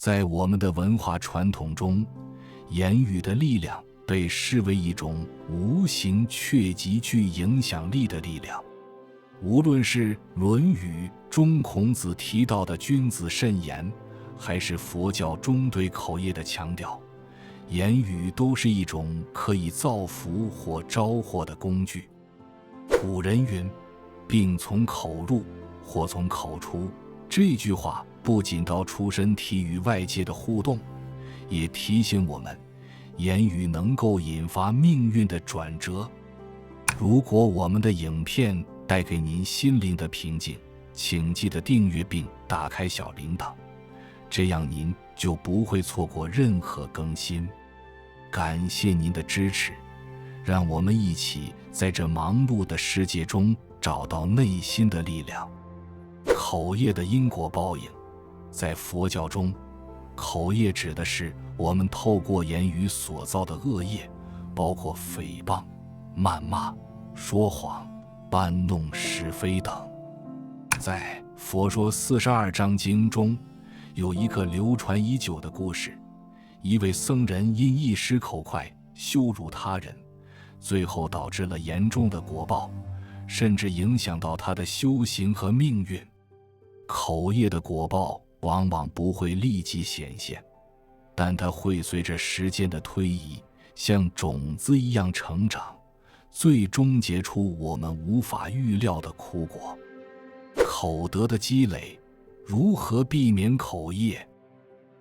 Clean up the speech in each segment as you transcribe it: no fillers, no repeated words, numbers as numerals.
在我们的文化传统中，言语的力量被视为一种无形却极具影响力的力量。无论是《论语》中孔子提到的君子慎言，还是佛教中对口业的强调，言语都是一种可以造福或招祸的工具。古人云：病从口入，祸从口出。这句话不仅道出身体与外界的互动，也提醒我们，言语能够引发命运的转折。如果我们的影片带给您心灵的平静，请记得订阅并打开小铃铛，这样您就不会错过任何更新。感谢您的支持，让我们一起在这忙碌的世界中找到内心的力量。口业的因果报应，在佛教中，口业指的是我们透过言语所造的恶业，包括诽谤、谩骂、说谎、搬弄是非等。在《佛说42章经》中，有一个流传已久的故事，一位僧人因一时口快羞辱他人，最后导致了严重的果报，甚至影响到他的修行和命运。口业的果报往往不会立即显现，但它会随着时间的推移，像种子一样成长，最终结出我们无法预料的苦果。口德的积累，如何避免口业？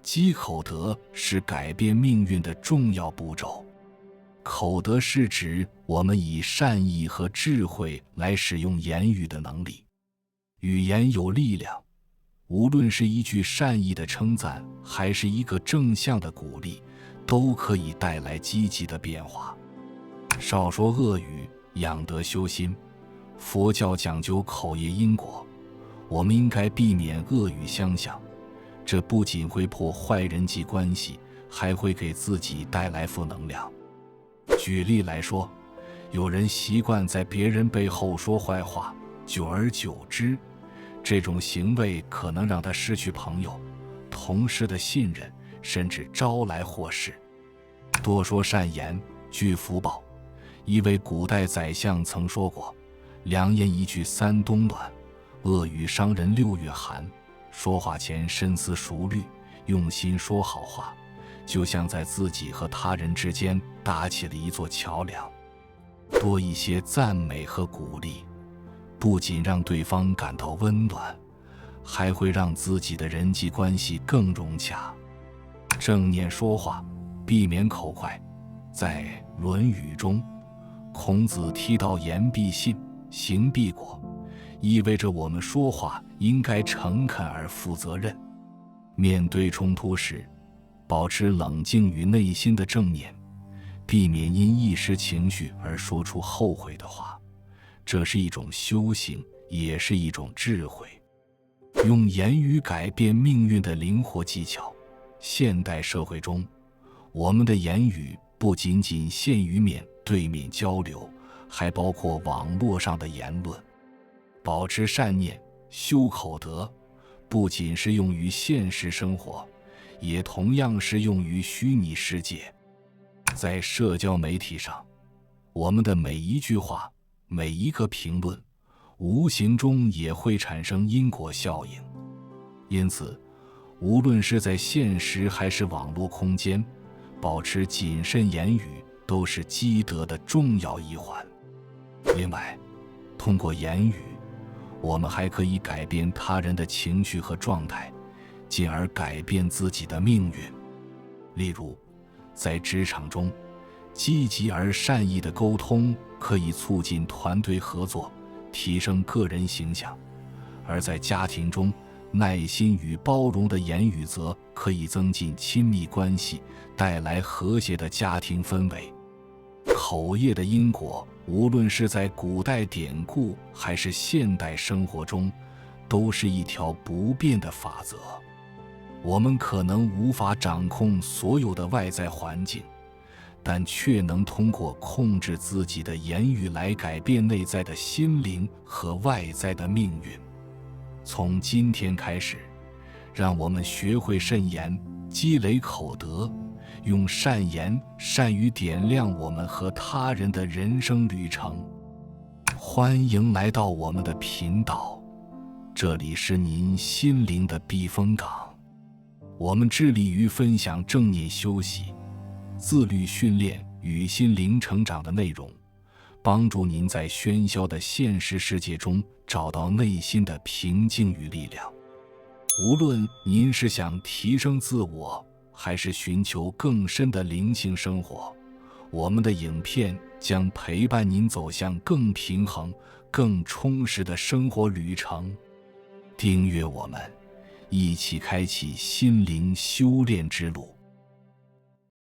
积口德是改变命运的重要步骤。口德是指我们以善意和智慧来使用言语的能力。语言有力量，无论是一句善意的称赞，还是一个正向的鼓励，都可以带来积极的变化。少说恶语，养德修心。佛教讲究口业因果，我们应该避免恶语相向，这不仅会破坏人际关系，还会给自己带来负能量。举例来说，有人习惯在别人背后说坏话，久而久之，这种行为可能让他失去朋友、同事的信任，甚至招来祸事。多说善言，聚福报。一位古代宰相曾说过：良言一句三冬暖，恶语伤人六月寒。说话前深思熟虑，用心说好话，就像在自己和他人之间搭起了一座桥梁。多一些赞美和鼓励，不仅让对方感到温暖，还会让自己的人际关系更融洽。正念说话，避免口快。在《论语》中，孔子提到言必信，行必果，意味着我们说话应该诚恳而负责任。面对冲突时，保持冷静与内心的正念，避免因一时情绪而说出后悔的话，这是一种修行，也是一种智慧。用言语改变命运的灵活技巧。现代社会中，我们的言语不仅仅限于面对面交流，还包括网络上的言论。保持善念，修口德，不仅适用于现实生活，也同样适用于虚拟世界。在社交媒体上，我们的每一句话，每一个评论，无形中也会产生因果效应。因此，无论是在现实还是网络空间，保持谨慎言语都是积德的重要一环。另外，通过言语，我们还可以改变他人的情绪和状态，进而改变自己的命运。例如，在职场中，积极而善意的沟通可以促进团队合作，提升个人形象；而在家庭中，耐心与包容的言语则可以增进亲密关系，带来和谐的家庭氛围。口业的因果，无论是在古代典故还是现代生活中，都是一条不变的法则。我们可能无法掌控所有的外在环境，但却能通过控制自己的言语来改变内在的心灵和外在的命运。从今天开始，让我们学会慎言，积累口德，用善言善语点亮我们和他人的人生旅程。欢迎来到我们的频道，这里是您心灵的避风港。我们致力于分享正念休息、自律训练与心灵成长的内容，帮助您在喧嚣的现实世界中找到内心的平静与力量。无论您是想提升自我，还是寻求更深的灵性生活，我们的影片将陪伴您走向更平衡、更充实的生活旅程。订阅我们，一起开启心灵修炼之路。